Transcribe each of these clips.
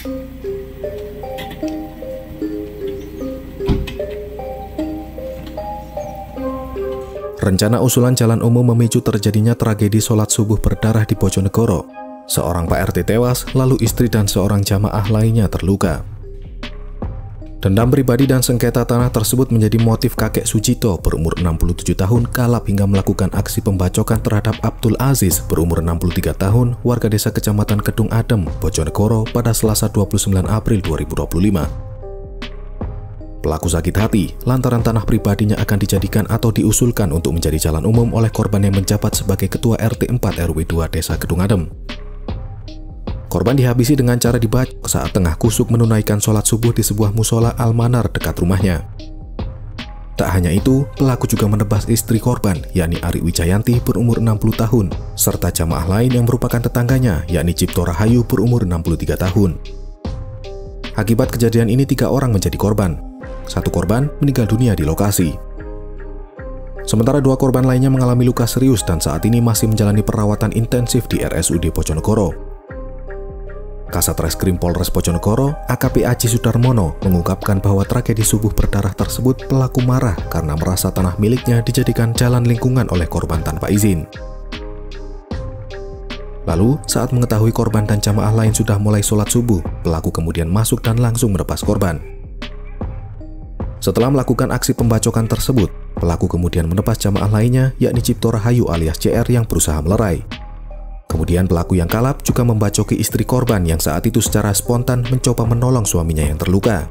Rencana usulan jalan umum memicu terjadinya tragedi sholat subuh berdarah di Bojonegoro. Seorang Pak RT tewas, lalu istri dan seorang jamaah lainnya terluka. Dendam pribadi dan sengketa tanah tersebut menjadi motif kakek Sucito berumur 67 tahun kalap hingga melakukan aksi pembacokan terhadap Abdul Aziz berumur 63 tahun, warga desa Kecamatan Kedung Adem, Bojonegoro pada Selasa 29 April 2025. Pelaku sakit hati lantaran tanah pribadinya akan dijadikan atau diusulkan untuk menjadi jalan umum oleh korban yang menjabat sebagai Ketua RT 4 RW 2 Desa Kedung Adem. Korban dihabisi dengan cara dibacok saat tengah kusuk menunaikan sholat subuh di sebuah musola Almanar dekat rumahnya. Tak hanya itu, pelaku juga menebas istri korban, yakni Ari Wijayanti berumur 60 tahun, serta jamaah lain yang merupakan tetangganya, yakni Cipto Rahayu berumur 63 tahun. Akibat kejadian ini 3 orang menjadi korban. 1 korban meninggal dunia di lokasi. Sementara 2 korban lainnya mengalami luka serius dan saat ini masih menjalani perawatan intensif di RSUD Bojonegoro. Kasat Reskrim Polres Bojonegoro, AKP Aji Sudarmono, mengungkapkan bahwa tragedi subuh berdarah tersebut pelaku marah karena merasa tanah miliknya dijadikan jalan lingkungan oleh korban tanpa izin. Lalu, saat mengetahui korban dan jamaah lain sudah mulai sholat subuh, pelaku kemudian masuk dan langsung merebas korban. Setelah melakukan aksi pembacokan tersebut, pelaku kemudian menebas jamaah lainnya, yakni Cipto Rahayu alias CR yang berusaha melerai. Kemudian pelaku yang kalap juga membacoki istri korban yang saat itu secara spontan mencoba menolong suaminya yang terluka.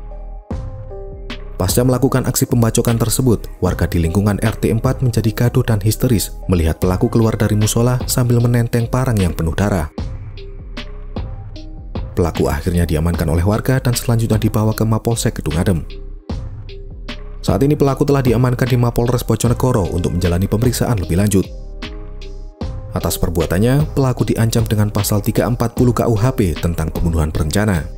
Pasca melakukan aksi pembacokan tersebut, warga di lingkungan RT 4 menjadi gaduh dan histeris melihat pelaku keluar dari musola sambil menenteng parang yang penuh darah. Pelaku akhirnya diamankan oleh warga dan selanjutnya dibawa ke Mapolsek Kedung Adem. Saat ini pelaku telah diamankan di Mapolres Bojonegoro untuk menjalani pemeriksaan lebih lanjut. Atas perbuatannya, pelaku diancam dengan pasal 340 KUHP tentang pembunuhan berencana.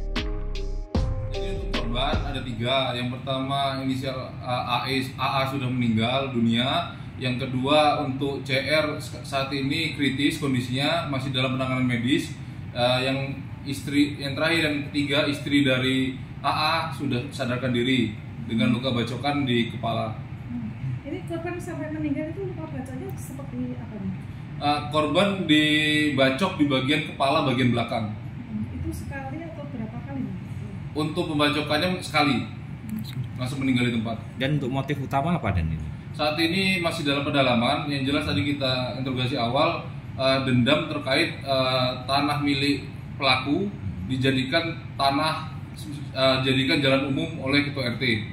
Jadi untuk korban ada 3. Yang pertama inisial AA sudah meninggal dunia. Yang kedua untuk CR saat ini kritis kondisinya, masih dalam penanganan medis. Yang terakhir yang ketiga istri dari AA sudah sadarkan diri dengan luka bacokan di kepala. Ini korban sampai meninggal itu luka bacoknya seperti apa nih? Korban dibacok di bagian kepala bagian belakang. Itu sekali atau berapa kali? Untuk pembacokannya sekali, langsung meninggal di tempat. Dan untuk motif utama apa dan ini? Saat ini masih dalam pendalaman. Yang jelas tadi kita interogasi awal, dendam terkait tanah milik pelaku dijadikan jadikan jalan umum oleh Ketua RT.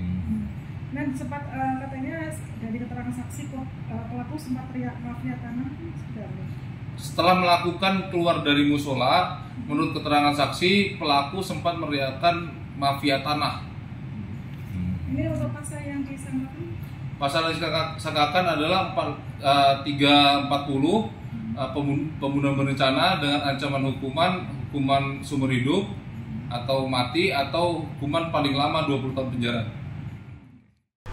Dan sempat katanya dari keterangan saksi pelaku sempat teriak mafia tanah. Setelah melakukan keluar dari musola, menurut keterangan saksi pelaku sempat meneriakkan mafia tanah. Ini untuk pasal yang disangkakan? Pasal yang disangkakan adalah 340 pembunuhan berencana dengan ancaman hukuman seumur hidup atau mati atau hukuman paling lama 20 tahun penjara.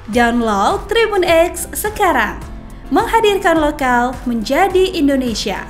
Download Tribun X sekarang, menghadirkan lokal menjadi Indonesia.